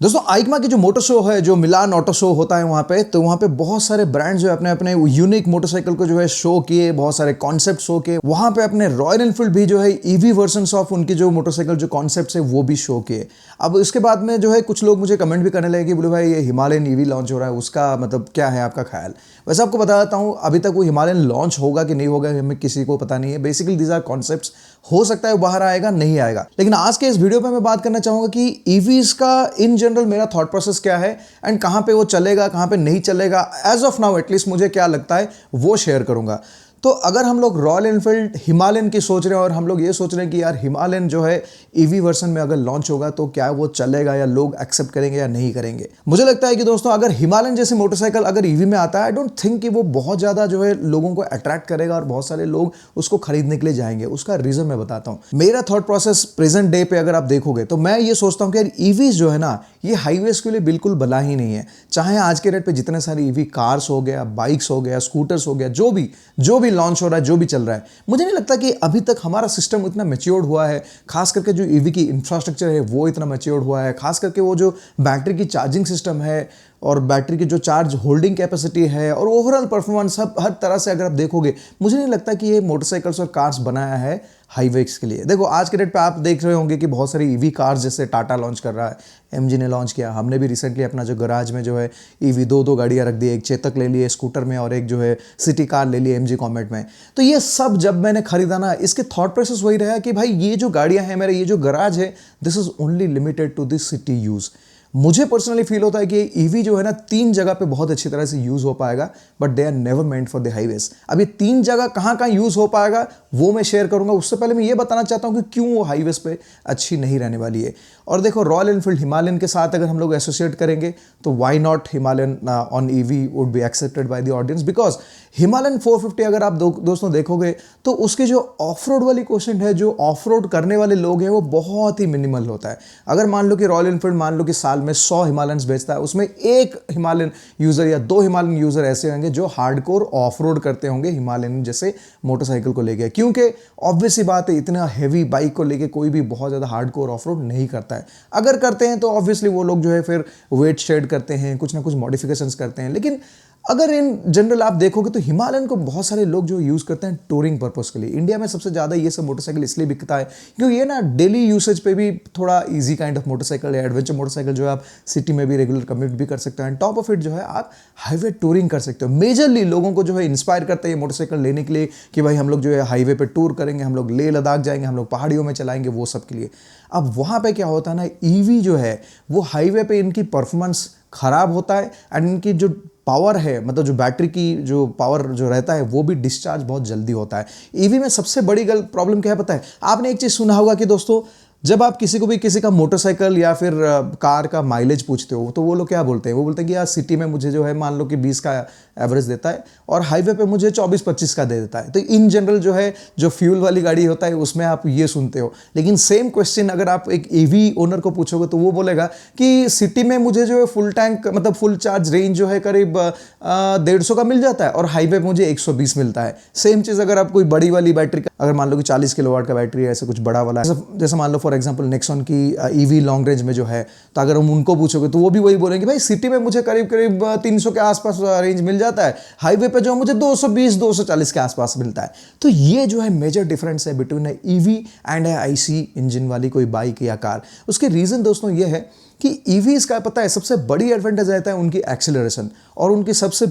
दोस्तों आइकमा की जो मोटर शो है, जो मिलान ऑटो शो होता है वहाँ पे, तो वहाँ पे बहुत सारे ब्रांड्स जो है अपने अपने यूनिक मोटरसाइकिल को जो है शो किए, बहुत सारे कॉन्सेप्ट शो किए। वहाँ पे अपने रॉयल एनफील्ड भी जो है ईवी वर्जन्स ऑफ उनकी जो मोटरसाइकिल जो कॉन्सेप्ट्स है वो भी शो किए। अब इसके बाद में जो है कुछ लोग मुझे कमेंट भी करने लगे कि बोले भाई ये हिमालयन ईवी लॉन्च हो रहा है, उसका मतलब क्या है आपका ख्याल। वैसे आपको बता देता हूँ अभी तक वो हिमालयन लॉन्च होगा कि नहीं होगा हमें किसी को पता नहीं है। बेसिकली दीज आर कॉन्सेप्ट्स, हो सकता है बाहर आएगा नहीं आएगा। लेकिन आज के इस वीडियो पे मैं बात करना चाहूंगा कि ईवीज का इन जनरल मेरा थॉट प्रोसेस क्या है एंड कहां पे वो चलेगा, कहां पे नहीं चलेगा। एज ऑफ नाउ एटलीस्ट मुझे क्या लगता है वो शेयर करूंगा। तो अगर हम लोग रॉयल एनफील्ड हिमालयन की सोच रहे हैं और हम लोग ये सोच रहे हैं कि यार हिमालयन जो है ईवी वर्जन में अगर लॉन्च होगा तो क्या वो चलेगा या लोग एक्सेप्ट करेंगे या नहीं करेंगे। मुझे लगता है कि दोस्तों अगर हिमालयन जैसी मोटरसाइकिल अगर ईवी में आता है, आई डोंट थिंक कि वो बहुत ज़्यादा जो है लोगों को अट्रैक्ट करेगा और बहुत सारे लोग उसको खरीदने के लिए जाएंगे। उसका रीज़न मैं बताता हूँ। मेरा थॉट प्रोसेस प्रेजेंट डे पे अगर आप देखोगे तो मैं ये सोचता हूँ कि यार ईवीज जो है ना ये हाईवेज के लिए बिल्कुल बना ही नहीं है। चाहे आज के रेट पे जितने सारे ईवी कार्स हो गया, बाइक्स हो गया, स्कूटर्स हो गया, जो भी लॉन्च हो रहा है, जो भी चल रहा है, मुझे नहीं लगता कि अभी तक हमारा सिस्टम इतना मैच्योर्ड हुआ है। खास करके जो ईवी की इंफ्रास्ट्रक्चर है वो इतना मैच्योर्ड हुआ है। खास करके वो जो बैटरी की चार्जिंग सिस्टम है और बैटरी की जो चार्ज होल्डिंग कैपेसिटी है और ओवरऑल परफॉर्मेंस सब हर तरह से अगर आप देखोगे, मुझे नहीं लगता कि ये मोटरसाइकिल्स और कार्स बनाया है हाईवेज के लिए। देखो आज के डेट पे आप देख रहे होंगे कि बहुत सारी ईवी कार्स जैसे टाटा लॉन्च कर रहा है, एमजी ने लॉन्च किया, हमने भी रिसेंटली अपना जो गराज में जो है ईवी दो गाड़ियां रख दी, एक चेतक ले लिए स्कूटर में और एक जो है सिटी कार ले ली एमजी कॉमेट में। तो ये सब जब मैंने खरीदा ना, इसके थॉट प्रोसेस वही रहा कि भाई ये जो गाड़ियां हैं, मेरा ये जो गराज है, this is only limited to this city use. मुझे पर्सनली फील होता है कि ईवी जो है ना 3 जगह पे बहुत अच्छी तरह से यूज हो पाएगा, but they are never meant for the highways. अब ये 3 जगह कहां कहां यूज हो पाएगा वो मैं शेयर करूंगा। उससे पहले मैं ये बताना चाहता हूं कि क्यों वो हाईवेज पे अच्छी नहीं रहने वाली है। और देखो रॉयल एनफील्ड हिमालयन के साथ अगर हम लोग एसोसिएट करेंगे तो why not Himalayan on EV would be accepted by the audience, because Himalayan 450 अगर आप दोस्तों देखोगे तो उसकी जो ऑफ रोड वाली क्वेश्चन है, जो ऑफ रोड करने वाले लोग हैं वो बहुत ही मिनिमल होता है। अगर मान लो कि रॉयल एनफील्ड मान लो कि साल में 100 हिमालयंस बेचता है, उसमें एक हिमालयन यूजर या 2 हिमालयन यूजर ऐसे होंगे जो हार्डकोर ऑफ रोड करते होंगे हिमालयन जैसे मोटरसाइकिल को लेके। क्योंकि ऑब्वियस सी बात है इतना हैवी बाइक को लेके कोई भी बहुत ज़्यादा हार्डकोर ऑफ रोड नहीं करता है। अगर करते हैं तो ऑब्वियसली वो लोग जो है फिर वेट शेड करते हैं, कुछ ना कुछ मॉडिफिकेशंस करते हैं। लेकिन अगर इन जनरल आप देखोगे तो हिमालयन को बहुत सारे लोग जो यूज़ करते हैं टूरिंग पर्पस के लिए। इंडिया में सबसे ज़्यादा ये सब मोटरसाइकिल इसलिए बिकता है क्योंकि ये ना डेली यूसेज पे भी थोड़ा इजी काइंड ऑफ मोटरसाइकिल है, एडवेंचर मोटरसाइकिल जो है आप सिटी में भी रेगुलर कम्यूट भी कर सकते हो एंड टॉप ऑफ इट जो है आप हाईवे टूरिंग कर सकते हो। मेजरली लोगों को जो है इंस्पायर करता है ये मोटरसाइकिल लेने के लिए कि भाई हम लोग जो है हाईवे पे टूर करेंगे, हम लोग लेह लद्दाख जाएंगे, हम लोग पहाड़ियों में चलाएंगे, वो सब के लिए। अब वहाँ पे क्या होता है ना, ईवी जो है वो हाईवे पे इनकी परफॉर्मेंस खराब होता है एंड इनकी जो पावर है, मतलब जो बैटरी की जो पावर जो रहता है वो भी डिस्चार्ज बहुत जल्दी होता है। ईवी में सबसे बड़ी प्रॉब्लम क्या है पता है? आपने एक चीज़ सुना होगा कि दोस्तों जब आप किसी को भी किसी का मोटरसाइकिल या फिर कार का माइलेज पूछते हो तो वो लोग क्या बोलते हैं? वो बोलते हैं कि यार सिटी में मुझे जो है मान लो कि 20 का एवरेज देता है और हाईवे पे मुझे 24-25 का दे देता है। तो इन जनरल जो है जो फ्यूल वाली गाड़ी होता है उसमें आप ये सुनते हो। लेकिन सेम क्वेश्चन अगर आप एक ईवी ओनर को पूछोगे तो वो बोलेगा कि सिटी में मुझे जो है फुल टैंक मतलब फुल चार्ज रेंज जो है करीब 150 का मिल जाता है और हाईवे पे मुझे 120 मिलता है। सेम चीज़ अगर आप कोई बड़ी वाली बैटरी का अगर मान लो कि 40 किलोवाट का बैटरी है, ऐसे कुछ बड़ा वाला है, जैसे मान लो फॉर एग्जांपल नेक्सॉन की ईवी लॉन्ग रेंज में जो है, तो अगर हम उनको पूछोगे तो वो भी वही बोलेंगे भाई सिटी में मुझे करीब 300 के आसपास रेंज मिल जाता है, हाईवे पे जो मुझे 220-240 के आसपास मिलता है। तो ये जो है मेजर डिफरेंस है between EV and IC engine वाली कोई बाइक या कार। उसके रीजन दोस्तों ये है कि ईवीज का पता है सबसे बड़ी एडवांटेज रहता है उनकी एक्सेलरेशन और उनकी सबसे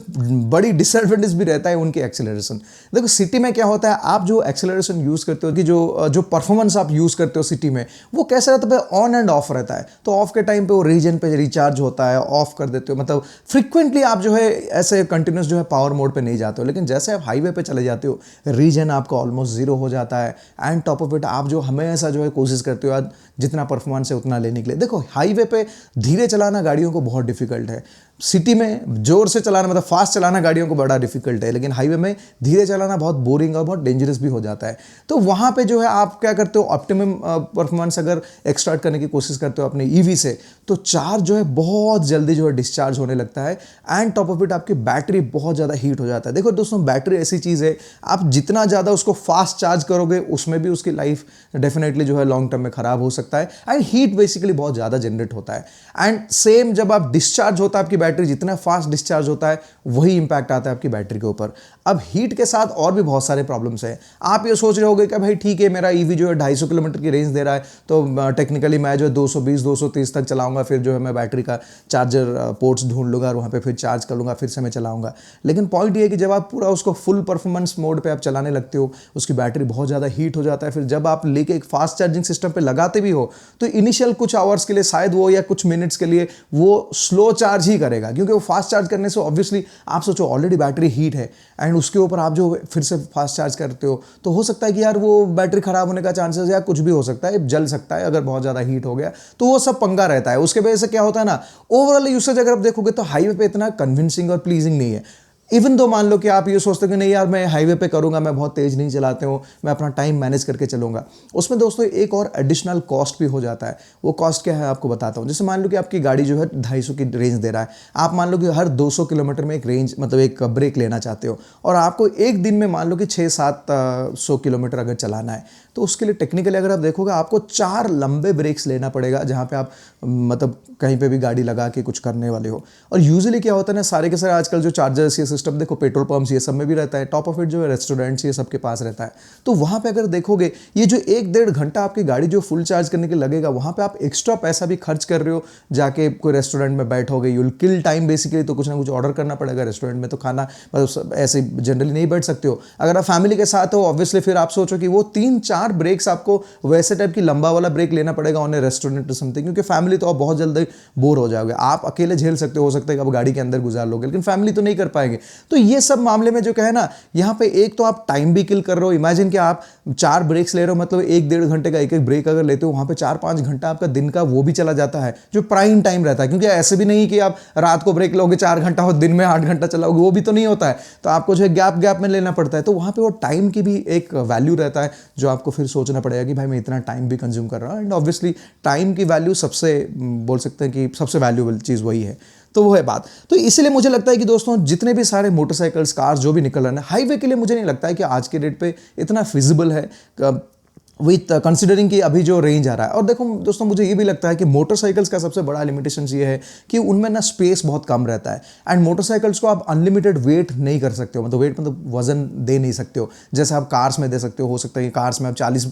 बड़ी डिसएडवांटेज भी रहता है उनकी एक्सेलरेशन। देखो सिटी में क्या होता है, आप जो एक्सेलरेशन यूज़ करते हो कि जो परफॉर्मेंस आप यूज़ करते हो सिटी में वो कैसे रहता है, ऑन एंड ऑफ रहता है। तो ऑफ के टाइम पे वो रीजन पे रिचार्ज होता है, ऑफ कर देते हो, मतलब फ्रिक्वेंटली आप जो है ऐसे कंटिन्यूस जो है पावर मोड पे नहीं जाते हो। लेकिन जैसे आप हाईवे पे चले जाते हो रीजन आपका ऑलमोस्ट 0 हो जाता है एंड टॉप ऑफ इट आप जो हमेशा जो है कोशिश करते हो जितना परफॉर्मेंस है उतना लेने के लिए। देखो हाईवे पे धीरे चलाना गाड़ियों को बहुत डिफिकल्ट है। सिटी में जोर से चलाना मतलब फास्ट चलाना गाड़ियों को बड़ा डिफिकल्ट है, लेकिन हाईवे में धीरे चलाना बहुत बोरिंग और बहुत डेंजरस भी हो जाता है। तो वहाँ पे जो है आप क्या करते हो, ऑप्टिमम परफॉर्मेंस अगर एक्सट्रैक्ट करने की कोशिश करते हो अपने ईवी से, तो चार्ज जो है बहुत जल्दी जो है डिस्चार्ज होने लगता है एंड टॉप ऑफ इट आपकी बैटरी बहुत ज़्यादा हीट हो जाता है। देखो दोस्तों, बैटरी ऐसी चीज़ है, आप जितना ज़्यादा उसको फास्ट चार्ज करोगे उसमें भी उसकी लाइफ डेफिनेटली जो है लॉन्ग टर्म में खराब हो सकता है एंड हीट बेसिकली बहुत ज़्यादा जनरेट होता है। एंड सेम जब आप डिस्चार्ज होता है आपकी बैटरी, जितना फास्ट डिस्चार्ज होता है वही इंपैक्ट आता है आपकी बैटरी के ऊपर। अब हीट के साथ और भी बहुत सारे प्रॉब्लम्स हैं। आप ये सोच रहे होगे कि भाई ठीक है, मेरा ईवी जो है 250 किलोमीटर की रेंज दे रहा है, तो टेक्निकली मैं जो है 220-230 तक चलाऊंगा, फिर जो है मैं बैटरी का चार्जर पोर्ट्स ढूंढ लूंगा और वहाँ पे फिर चार्ज कर लूंगा, फिर से मैं चलाऊंगा। लेकिन पॉइंट ये है कि जब आप पूरा उसको फुल परफॉर्मेंस मोड पे आप चलाने लगते हो, उसकी बैटरी बहुत ज़्यादा हीट हो जाता है। फिर जब आप लेके एक फास्ट चार्जिंग सिस्टम पे लगाते भी हो, तो इनिशियल कुछ आवर्स के लिए शायद वो या कुछ मिनट्स के लिए वो स्लो चार्ज ही करेगा, क्योंकि वो फास्ट चार्ज करने से ऑब्वियसली आप सोचो ऑलरेडी बैटरी हीट है एंड उसके ऊपर आप जो फिर से फास्ट चार्ज करते हो, तो हो सकता है कि यार वो बैटरी खराब होने का चांसेस या कुछ भी हो सकता है, जल सकता है अगर बहुत ज़्यादा हीट हो गया, तो वो सब पंगा रहता है। उसके वजह से क्या होता है ना, ओवरऑल यूसेज अगर आप देखोगे तो हाईवे पे इतना कन्विंसिंग और प्लीजिंग नहीं है। इवन दो मान लो कि आप ये सोचते हो कि नहीं यार मैं हाईवे पे करूंगा, मैं बहुत तेज नहीं चलाते हूँ, मैं अपना टाइम मैनेज करके चलूंगा, उसमें दोस्तों एक और एडिशनल कॉस्ट भी हो जाता है। वो कॉस्ट क्या है आपको बताता हूँ। जैसे मान लो कि आपकी गाड़ी जो है 250 की रेंज दे रहा है, आप मान लो कि हर 200 किलोमीटर में एक रेंज मतलब एक ब्रेक लेना चाहते हो, और आपको एक दिन में मान लो कि 600-700 किलोमीटर अगर चलाना है, तो उसके लिए टेक्निकली अगर आप देखोगे आपको 4 लंबे ब्रेक्स लेना पड़ेगा, जहाँ पे आप मतलब कहीं पे भी गाड़ी लगा के कुछ करने वाले हो। और यूजुअली क्या होता है ना, सारे के सारे आजकल जो चार्जर्स ये सिस्टम देखो पेट्रोल पंप्स ये सब में भी रहता है, टॉप ऑफ इट जो है रेस्टोरेंट्स ये सब के पास रहता है। तो वहाँ पे अगर देखोगे ये जो 1-1.5 घंटा आपकी गाड़ी जो फुल चार्ज करने के लगेगा, वहाँ पे आप एक्स्ट्रा पैसा भी खर्च कर रहे हो, जाके कोई रेस्टोरेंट में बैठोगे, you will kill time basically, तो कुछ ना कुछ ऑर्डर करना पड़ेगा रेस्टोरेंट में, तो खाना मतलब ऐसे जनरली नहीं बैठ सकते हो। अगर आप फैमिली के साथ हो ऑब्वियसली फिर आप सोचो कि वो 3-4 ब्रेक्स आपको वैसे टाइप की लंबा वाला ब्रेक लेना पड़ेगा ऑन ए रेस्टोरेंट और समथिंग, क्योंकि फैमिली तो आप बहुत जल्दी बोर हो जाओगे। आप अकेले झेल सकते हो सकता है कि आप गाड़ी के अंदर गुजार लोगे, लेकिन फैमिली तो नहीं कर पाएंगे। तो ये सब मामले में जो कहे ना, यहाँ पे एक तो आप टाइम भी किल कर रहे हो। इमेजिन कि आप 4 ब्रेक्स ले रहे हो, मतलब 1-1.5 घंटे का एक ब्रेक अगर लेते हो, वहाँ पे 4-5 घंटा आपका दिन का वो भी चला जाता है, जो प्राइम टाइम रहता है। क्योंकि ऐसे भी नहीं कि आप रात को ब्रेक लोगे 4 घंटा और दिन में 8 घंटा चलाओगे, वो भी तो नहीं होता है। तो आपको जो है गैप में लेना पड़ता है। तो वहाँ पे वो टाइम की भी एक वैल्यू रहता है, जो आपको फिर सोचना पड़ेगा कि भाई मैं इतना टाइम भी कंज्यूम कर रहा हूँ। एंड ऑब्वियसली टाइम की वैल्यू सबसे बोल सकते हैं कि सबसे वैल्यूएबल चीज़ वही है। तो वो है बात। तो इसीलिए मुझे लगता है कि दोस्तों जितने भी सारे मोटरसाइकिल्स कार्स जो भी निकल रहे हैं हाईवे के लिए, मुझे नहीं लगता है कि आज के डेट पे इतना फिजिबल है विथ कंसिडरिंग कि अभी जो रेंज आ रहा है। और देखो दोस्तों, मुझे ये भी लगता है कि मोटरसाइकिल्स का सबसे बड़ा लिमिटेशन ये है कि उनमें ना स्पेस बहुत कम रहता है एंड मोटरसाइकिल्स को आप अनलिमिटेड वेट नहीं कर सकते हो, मतलब वेट मतलब वजन दे नहीं सकते हो जैसे आप कार्स में दे सकते हो सकता है कि कार्स में आप 40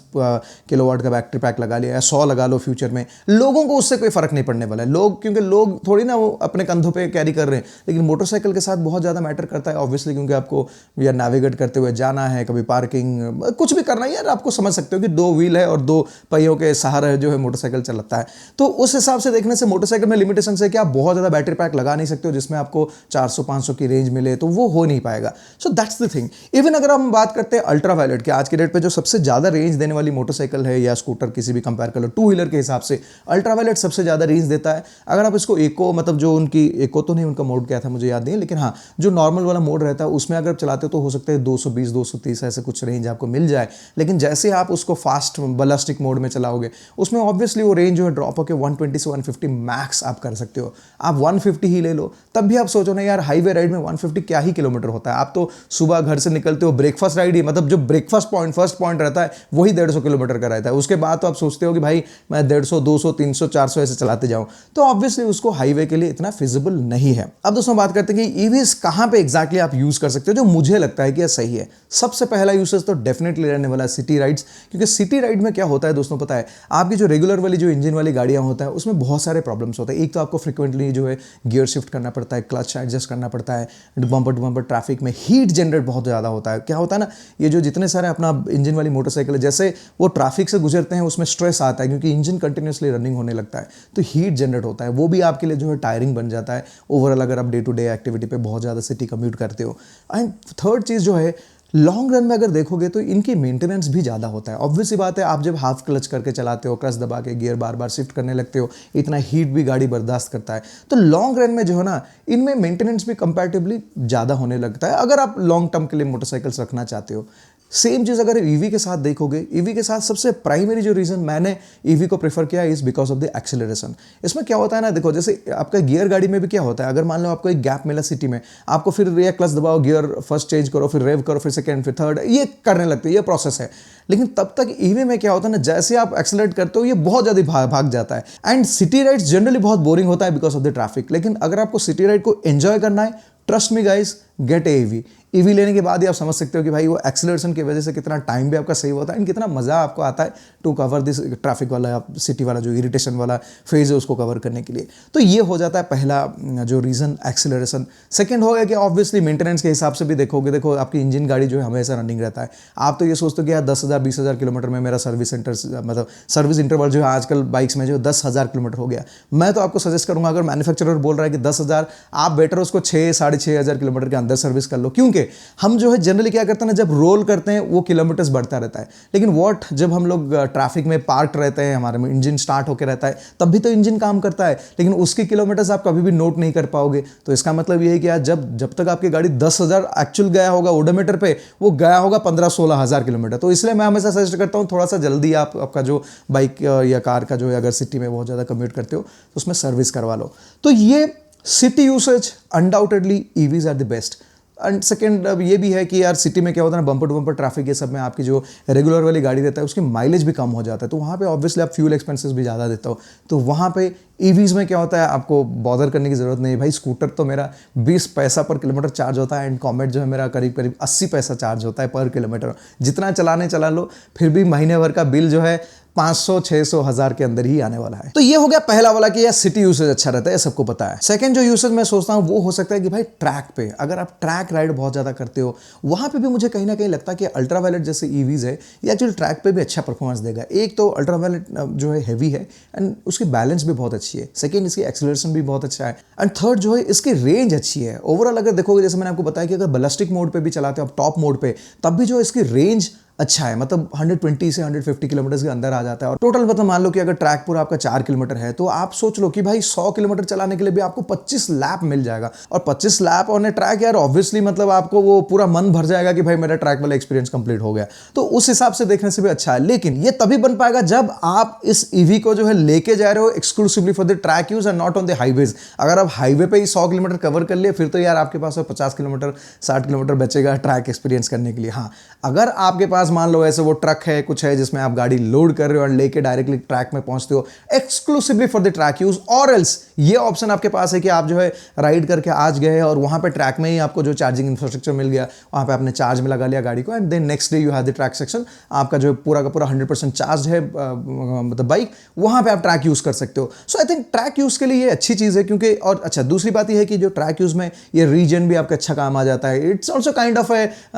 किलोवाट का बैटरी पैक लगा लिया या 100 लगा लो फ्यूचर में, लोगों को उससे कोई फर्क नहीं पड़ने वाला है। लोग क्योंकि लोग थोड़ी ना वो अपने कंधों पर कैरी कर रहे हैं, लेकिन मोटरसाइकिल के साथ बहुत ज़्यादा मैटर करता है ऑब्वियसली, क्योंकि आपको या नेविगेट करते हुए जाना है, कभी पार्किंग कुछ भी करना है यार, आपको समझ सकते हो कि 2 व्हील है और 2 पहियों के सहारे जो है मोटरसाइकिल चलाता है। तो उस हिसाब से देखने से मोटरसाइकिल में लिमिटेशन है कि आप बहुत ज़्यादा बैटरी पैक लगा नहीं सकते हो जिसमें आपको 400-500 की रेंज मिले, तो वो हो नहीं पाएगा। So that's the thing. Even अगर हम बात करते हैं अल्ट्रा वायलेट की, आज के डेट पे जो सबसे ज़्यादा रेंज देने वाली मोटरसाइकिल है या स्कूटर किसी भी कंपेयर कर लो, 2 व्हीलर के हिसाब से अल्ट्रा वायलेट सबसे ज़्यादा रेंज देता है। अगर आप इसको इको मतलब जो उनकी इको तो नहीं, उनका मोड क्या था मुझे याद नहीं है, लेकिन हाँ जो नॉर्मल वाला मोड रहता है उसमें अगर आप चलाते हो तो हो सकता है 220-230 ऐसे कुछ रेंज आपको मिल जाए। लेकिन जैसे आप उसको फास्ट बलास्टिक मोड में चलाओगे उसमें ऑब्वियसली वो रेंज जो है ड्रॉप होकर 120 से 150 मैक्स आप कर सकते हो। आप 150 ही ले लो, तब भी आप सोचो ना यार हाईवे राइड में 150 क्या ही किलोमीटर होता है। आप तो सुबह घर से निकलते हो, ब्रेकफास्ट राइड ही मतलब जो ब्रेकफास्ट पॉइंट फर्स्ट पॉइंट रहता है वही 150 किलोमीटर का रहता है। उसके बाद तो आप सोचते हो कि भाई मैं 150, 200, 300, 400 ऐसे चलाते जाऊं, तो ऑब्वियसली उसको हाईवे के लिए इतना फिजिबल नहीं है। अब दोस्तों बात करते हैं कि ईवीज कहां पे एग्जैक्टली आप यूज कर सकते हो, जो मुझे लगता है कि यह सही है। सबसे पहला यूसेज तो डेफिनेटली रहने वाला है सिटी राइड्स, क्योंकि सिटी राइड में क्या होता है दोस्तों पता है, आपकी जो रेगुलर वाली जो इंजन वाली गाड़ियां होता है उसमें बहुत सारे प्रॉब्लम्स होते हैं। एक तो आपको फ्रिक्वेंटली जो है गियर शिफ्ट करना पड़ता है, क्लच एडजस्ट करना पड़ता है, बम्पर टू बम्पर ट्रैफिक में हीट जनरेट बहुत ज़्यादा होता है। क्या होता है ना, ये जो जितने सारे अपना इंजन वाली मोटरसाइकिल है, जैसे वो ट्रैफिक से गुजरते हैं उसमें स्ट्रेस आता है क्योंकि इंजन कंटिन्यूसली रनिंग होने लगता है, तो हीट जनरेट होता है, वो भी आपके लिए जो है टायरिंग बन जाता है ओवरऑल अगर आप डे टू डे एक्टिविटी पे बहुत ज़्यादा सिटी कम्यूट करते हो। एंड थर्ड चीज़ जो है लॉन्ग रन में अगर देखोगे तो इनकी मेंटेनेंस भी ज़्यादा होता है। ऑब्वियस सी बात है, आप जब हाफ क्लच करके चलाते हो, क्लच दबा के गियर बार बार शिफ्ट करने लगते हो, इतना हीट भी गाड़ी बर्दाश्त करता है, तो लॉन्ग रन में जो है ना, इनमें मेंटेनेंस भी कंपैरेटिवली ज़्यादा होने लगता है अगर आप लॉन्ग टर्म के लिए मोटरसाइकिल्स रखना चाहते हो। सेम चीज़ अगर ईवी के साथ देखोगे, ईवी के साथ सबसे प्राइमरी जो रीज़न मैंने ईवी को प्रेफर किया is because of the acceleration. इसमें क्या होता है ना, देखो जैसे आपका गियर गाड़ी में भी क्या होता है, अगर मान लो आपको एक गैप मिला सिटी में, आपको फिर ये क्लच दबाओ, गियर फर्स्ट चेंज करो, फिर रेव करो, फिर सेकेंड, फिर थर्ड, ये करने लगते हैं, ये प्रोसेस है। लेकिन तब तक ईवी में क्या होता है ना, जैसे आप एक्सेलरेट करते हो ये बहुत ज़्यादा भाग जाता है। एंड सिटी राइड्स जनरली बहुत बोरिंग होता है बिकॉज ऑफ द ट्रैफिक। लेकिन अगर आपको सिटी राइड को एंजॉय करना है, ट्रस्ट मी गाइस, गेट ए ईवी। ईवी लेने के बाद ही आप समझ सकते हो कि भाई वो एक्सेलरेशन की वजह से कितना टाइम भी आपका सेव होता है एंड कितना मज़ा आपको आता है टू कवर दिस ट्रैफिक वाला, सिटी वाला जो इरिटेशन वाला फेज है उसको कवर करने के लिए। तो ये हो जाता है पहला जो रीज़न, एक्सेलरेशन। सेकंड हो गया कि ऑब्वियसली मेंटेनेंस के हिसाब से भी देखोगे, देखो आपकी इंजन गाड़ी जो है हमेशा रनिंग रहता है। आप तो ये सोचते हो कि यार 10,000 20,000 किलोमीटर में मेरा सर्विस सेंटर, मतलब सर्विस इंटरवल जो है आजकल बाइक्स में जो 10,000 किलोमीटर हो गया। मैं तो आपको सजेस्ट करूंगा, अगर मैन्युफैक्चरर बोल रहा है कि 10,000, आप बेटर उसको 6-6,500 किलोमीटर के अंदर सर्विस कर लो। क्योंकि हम जो है जनरली क्या करते हैं ना, जब रोल करते हैं वो किलोमीटर्स बढ़ता रहता है, लेकिन व्हाट जब हम लोग ट्रैफिक में पार्क रहते हैं, हमारे में इंजन स्टार्ट होकर रहता है, तब भी तो इंजन काम करता है, लेकिन उसकी किलोमीटर्स आप कभी भी नोट नहीं कर पाओगे। तो इसका मतलब ये है कि यार जब तक आपकी गाड़ी 10,000 एक्चुअल गया होगा ओडोमीटर पे, वो गया होगा 15-16,000 किलोमीटर। तो इसलिए मैं हमेशा सजेस्ट करता हूँ थोड़ा सा जल्दी आपका जो बाइक या कार का जो है, अगर सिटी में बहुत ज़्यादा कम्यूट करते हो तो उसमें सर्विस करवा लो। तो ये city usage undoubtedly EVs are the best. And second अब ये भी है कि यार सिटी में क्या होता है ना, बम्पर टू बम्पर ट्रैफिक ये सब में आपकी जो रेगुलर वाली गाड़ी रहता है उसकी माइलेज भी कम हो जाता है, तो वहाँ पे ऑब्वियसली आप फ्यूल एक्सपेंसेस भी ज़्यादा देता हो। तो वहाँ पे ईवीज़ में क्या होता है, आपको बॉदर करने की ज़रूरत नहीं है। भाई स्कूटर तो मेरा 20 पैसा पर किलोमीटर चार्ज होता है एंड कॉमेट जो है मेरा करीब करीब 80 पैसा चार्ज होता है पर किलोमीटर। जितना चला लो, फिर भी महीने भर का बिल जो है 500, 600, 1000 के अंदर ही आने वाला है। तो ये हो गया पहला वाला कि यार सिटी यूसेज अच्छा रहता है, सबको पता है। सेकंड जो यूसेज मैं सोचता हूँ वो हो सकता है कि भाई ट्रैक पे, अगर आप ट्रैक राइड बहुत ज़्यादा करते हो, वहाँ पे भी मुझे कहीं ना कहीं लगता है कि अल्ट्रावायलेट जैसे ईवीज है ये एक्चुअली ट्रैक पे भी अच्छा परफॉर्मेंस देगा। एक तो अल्ट्रावायलेट जो है हैवी है एंड उसकी बैलेंस भी बहुत अच्छी है। सेकेंड इसकी एक्सेलरेशन भी बहुत अच्छा है एंड थर्ड जो है इसकी रेंज अच्छी है। ओवरऑल अगर देखोगे, जैसे मैंने आपको बताया कि अगर बैलिस्टिक मोड पे भी चलाते हो आप, टॉप मोड पे, तब भी जो इसकी रेंज अच्छा है, मतलब 120 से 150 किलोमीटर के अंदर आ जाता है। और टोटल मतलब मान लो कि अगर ट्रैक पूरा आपका 4 किलोमीटर है, तो आप सोच लो कि भाई 100 किलोमीटर चलाने के लिए भी आपको 25 लैप मिल जाएगा। और 25 लैप ऑन ए ट्रैक यार ऑब्वियसली मतलब आपको वो पूरा मन भर जाएगा कि भाई मेरा ट्रैक वाला एक्सपीरियंस कंप्लीट हो गया। तो उस हिसाब से देखने से भी अच्छा है। लेकिन ये तभी बन पाएगा जब आप इस ईवी को जो है लेके जा रहे हो exclusively for the track use and not on the highways. अगर आप हाईवे पे ही 100 किलोमीटर कवर कर लिए, फिर तो यार आपके पास 50 किलोमीटर 60 किलोमीटर बचेगा ट्रैक एक्सपीरियंस करने के लिए। हाँ, अगर आपके पास मान लो ऐसे वो ट्रक है, कुछ है जिसमें आप गाड़ी लोड कर रहे हो और लेके डायरेक्टली ट्रैक में पहुंचते हो exclusively for the track use, और एल्स ये ऑप्शन आपके पास है कि आप जो है राइड करके आज गए और वहां पे ट्रैक में ही आपको जो चार्जिंग इंफ्रास्ट्रक्चर मिल गया, वहां पे आपने चार्ज में लगा लिया गाड़ी को and then next day you have the track section, आपका जो पूरा का पूरा 100% चार्ज है मतलब बाइक, वहां पे आप ट्रैक यूज कर सकते हो। सो आई थिंक ट्रैक यूज के लिए ये अच्छी चीज है, क्योंकि और अच्छा दूसरी बात यह है कि जो ट्रैक यूज में ये रीजन भी आपका अच्छा काम आ जाता है। इट्स ऑल्सो काइंड ऑफ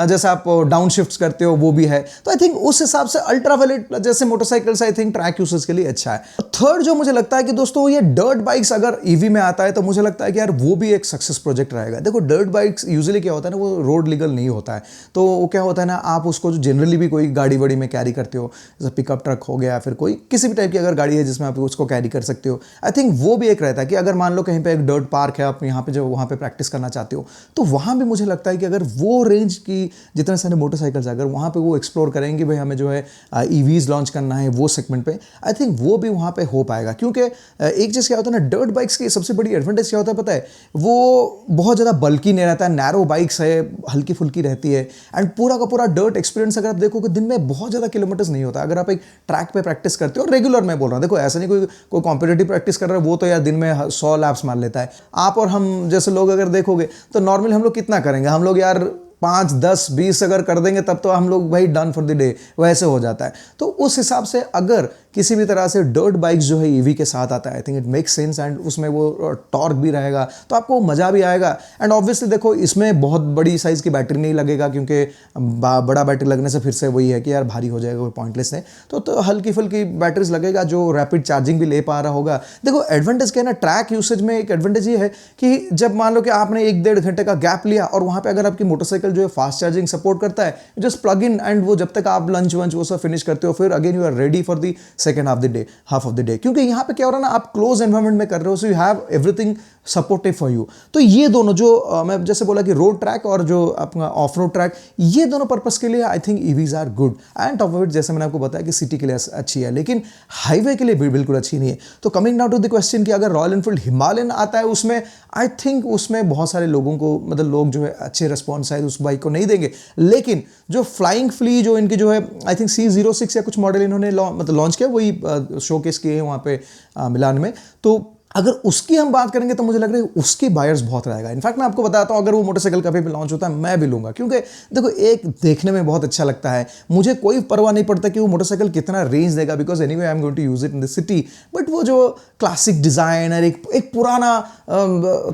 जैसे आप डाउन शिफ्ट करते हो वो भी है। तो आई थिंक उस हिसाब से अल्ट्रावायलेट जैसे motorcycles I think track usage के लिए अच्छा है। थर्ड जो मुझे लगता है कि दोस्तों ये डर्ट बाइक्स अगर ईवी में आता है तो मुझे लगता है कि यार वो भी एक सक्सेस प्रोजेक्ट रहेगा। देखो डर्ट बाइक्स यूजुअली क्या होता है ना, वो रोड लीगल नहीं होता है। तो वो क्या होता है ना, आप उसको जो जनरली भी कोई गाड़ी वाड़ी में कैरी करते हो, जैसे पिकअप ट्रक हो गया, फिर कोई किसी भी टाइप की अगर गाड़ी है जिसमें आप उसको कैरी कर सकते हो, आई थिंक वो भी एक रहता है कि अगर मान लो कहीं पे एक डर्ट पार्क है, आप यहाँ पे जो वहाँ पे प्रैक्टिस करना चाहते हो, तो वहाँ भी मुझे लगता है कि अगर वो रेंज की जितने सारे मोटरसाइकिल्स अगर वहाँ पे वो एक्सप्लोर करेंगे, भाई हमें जो है ईवीज लॉन्च करना है वो सेगमेंट पे, आई थिंक वो भी वहाँ पे हो पाएगा। क्योंकि एक चीज़ क्या होता है ना, डर्ट बाइक्स की सबसे बड़ी एडवांटेज क्या होता है पता है, वो बहुत ज़्यादा बल्कि नहीं रहता है, नैरो बाइक्स है, हल्की फुल्की रहती है एंड पूरा का पूरा डर्ट एक्सपीरियंस अगर आप देखोगे दिन में बहुत ज़्यादा किलोमीटर्स नहीं होता। अगर आप एक ट्रैक पे प्रैक्टिस करते हो, रेगुलर में बोल रहा हूँ, देखो ऐसा नहीं कोई कॉम्पिटिटिव प्रैक्टिस कर रहा है वो तो यार दिन में 100 लैप्स मार लेता है। आप और हम जैसे लोग अगर देखोगे तो नॉर्मली हम लोग कितना करेंगे, हम लोग यार 5, 10, 20 अगर कर देंगे तब तो हम लोग भाई डन फॉर द डे, वैसे हो जाता है। तो उस हिसाब से अगर किसी भी तरह से डर्ट बाइक्स जो है ईवी के साथ आता है, I think it makes sense and उसमें वो टॉर्क भी रहेगा तो आपको मज़ा भी आएगा। एंड ऑब्वियसली देखो इसमें बहुत बड़ी साइज़ की बैटरी नहीं लगेगा क्योंकि बड़ा बैटरी लगने से फिर से वही है कि यार भारी हो जाएगा, कोई पॉइंटलेस है। तो हल्की फुल्की बैटरीज लगेगा जो रैपिड चार्जिंग भी ले पा रहा होगा। देखो एडवांटेज क्या है ना, ट्रैक यूसेज में एक एडवांटेज ये है कि जब मान लो कि आपने 1-1.5 घंटे का गैप लिया और वहाँ पे अगर आपकी मोटरसाइकिल जो है फास्ट चार्जिंग सपोर्ट करता है, जस्ट प्लग इन एंड वो जब तक आप लंच वंच वो सब फिनिश करते हो फिर again you are ready for the second half of the day. क्योंकि यहाँ पे क्या हो रहा है ना, आप क्लोज एनवायरमेंट में कर रहे हो, so you have everything supportive for you. तो ये दोनों जो मैं जैसे बोला कि रोड ट्रैक और जो अपना ऑफ रोड ट्रैक, ये दोनों पर्पस के लिए I think EVs are good. And top of it जैसे मैंने आपको बताया कि सिटी के लिए अच्छी है लेकिन हाईवे के लिए भी बिल्कुल अच्छी नहीं है। तो coming now to the question कि अगर रॉयल एनफील्ड हिमालयन आता है उसमें, आई थिंक उसमें बहुत सारे लोगों को मतलब लोग जो है अच्छे रिस्पॉन्स शायद उस बाइक को नहीं देंगे। लेकिन जो फ्लाइंग फ्ली जो इनकी जो है आई थिंक C06 या कुछ मॉडल इन्होंने लॉन्च किया, वही शोकेस किए हैं वहाँ पे मिलान में। तो अगर उसकी हम बात करेंगे तो मुझे लग रहा है उसकी बायर्स बहुत रहेगा। इनफैक्ट मैं आपको बताता हूँ अगर वो मोटरसाइकिल कभी भी लॉन्च होता है मैं भी लूँगा, क्योंकि देखो एक देखने में बहुत अच्छा लगता है, मुझे कोई परवाह नहीं पड़ता कि वो मोटरसाइकिल कितना रेंज देगा because anyway I am going to use it in the city. But वो जो क्लासिक डिज़ाइन और एक पुराना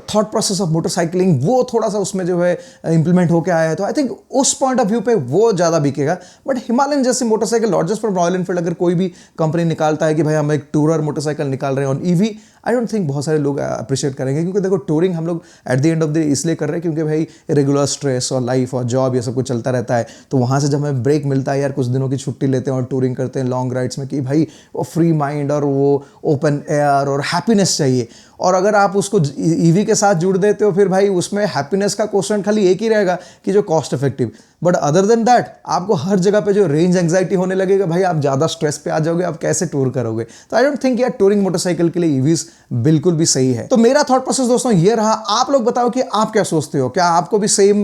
थॉट प्रोसेस ऑफ मोटरसाइकिलिंग वो थोड़ा सा उसमें जो है इंप्लीमेंट होकर आया है, तो आई थिंक उस पॉइंट ऑफ व्यू पे वो ज़्यादा बिकेगा। बट हिमालयन जैसी motorcycle not just from royal Enfield, अगर कोई भी कंपनी निकालता है कि भाई हम एक टूरर मोटरसाइकिल निकाल रहे हैं on EV, I don't think बहुत सारे लोग अप्रिशिएट करेंगे। क्योंकि देखो टूरिंग हम लोग at the end of the इसलिए कर रहे हैं क्योंकि भाई रेगुलर स्ट्रेस और लाइफ और जॉब ये सब कुछ चलता रहता है, तो वहाँ से जब हमें ब्रेक मिलता है यार, कुछ दिनों की छुट्टी लेते हैं और टूरिंग करते हैं लॉन्ग राइड्स में, कि भाई वो फ्री माइंड और वो ओपन एयर और हैप्पीनेस चाहिए। और अगर आप उसको ईवी के साथ जुड़ देते हो फिर भाई उसमें हैप्पीनेस का क्वेश्चन खाली एक ही रहेगा कि जो cost effective. But other than that आपको हर जगह पे जो रेंज एंग्जाइटी होने लगेगा, भाई आप ज़्यादा स्ट्रेस पे आ जाओगे, आप कैसे टूर करोगे। तो आई डोंट थिंक यार टूरिंग मोटरसाइकिल के लिए ईवीज बिल्कुल भी सही है। तो मेरा थॉट प्रोसेस दोस्तों ये रहा, आप लोग बताओ कि आप क्या सोचते हो, क्या आपको भी सेम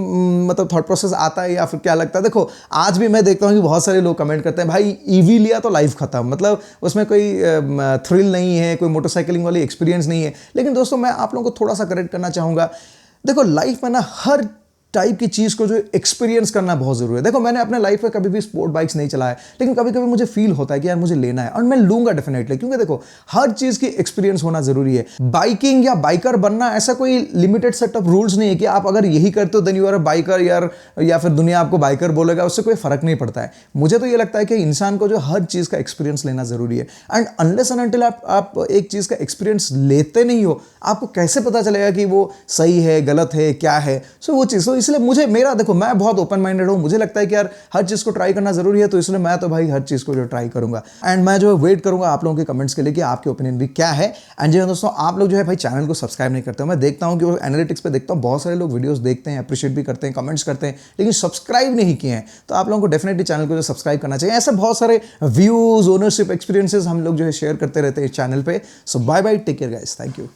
मतलब थॉट प्रोसेस आता है या फिर क्या लगता है। देखो आज भी मैं देखता हूँ कि बहुत सारे लोग कमेंट करते हैं भाई ईवी लिया तो लाइफ खत्म, मतलब उसमें कोई थ्रिल नहीं है, कोई मोटरसाइकिलिंग वाली एक्सपीरियंस नहीं है। लेकिन दोस्तों मैं आप लोगों को थोड़ा सा करेक्ट करना चाहूँगा, देखो लाइफ में ना हर टाइप की चीज़ को जो एक्सपीरियंस करना बहुत ज़रूरी है। देखो मैंने अपने लाइफ में कभी भी स्पोर्ट बाइक्स नहीं चलाया, लेकिन कभी कभी मुझे फील होता है कि यार मुझे लेना है और मैं लूंगा डेफिनेटली, क्योंकि देखो हर चीज़ की एक्सपीरियंस होना ज़रूरी है। बाइकिंग या बाइकर बनना ऐसा कोई लिमिटेड सेट ऑफ रूल्स नहीं है कि आप अगर यही करते हो then you are a biker यार, या फिर दुनिया आपको बाइकर बोलेगा, उससे कोई फर्क नहीं पड़ता है। मुझे तो ये लगता है कि इंसान को जो हर चीज़ का एक्सपीरियंस लेना ज़रूरी है। एंड अनलेस एंड अनटिल आप एक चीज़ का एक्सपीरियंस लेते नहीं हो, आपको कैसे पता चलेगा कि वो सही है गलत है क्या है। सो वो चीज़, तो इसलिए मुझे मेरा देखो मैं बहुत ओपन माइंडेड हूँ, मुझे लगता है कि यार हर चीज़ को ट्राई करना जरूरी है, तो इसलिए मैं तो भाई हर चीज़ को जो ट्राई करूंगा। एंड मैं जो वेट करूंगा आप लोगों के कमेंट्स के लिए कि आपके ओपिनियन भी क्या है। एंड जी दोस्तों आप लोग जो है भाई चैनल को सब्सक्राइब नहीं करते हो, मैं देखता हूँ कि वो एनालिटिक्स पे देखता हूँ बहुत सारे लोग वीडियोस देखते हैं, अप्रिशिएट भी करते हैं, कमेंट्स करते हैं, लेकिन सब्सक्राइब नहीं किए हैं। तो आप लोगों को डेफिनेटली चैनल को जो सब्सक्राइब करना चाहिए। ऐसे बहुत सारे व्यूज ओनरशिप एक्सपीरियंसेस हम लोग जो है शेयर करते रहते हैं इस चैनल पे। So bye bye, take care guys, thank you.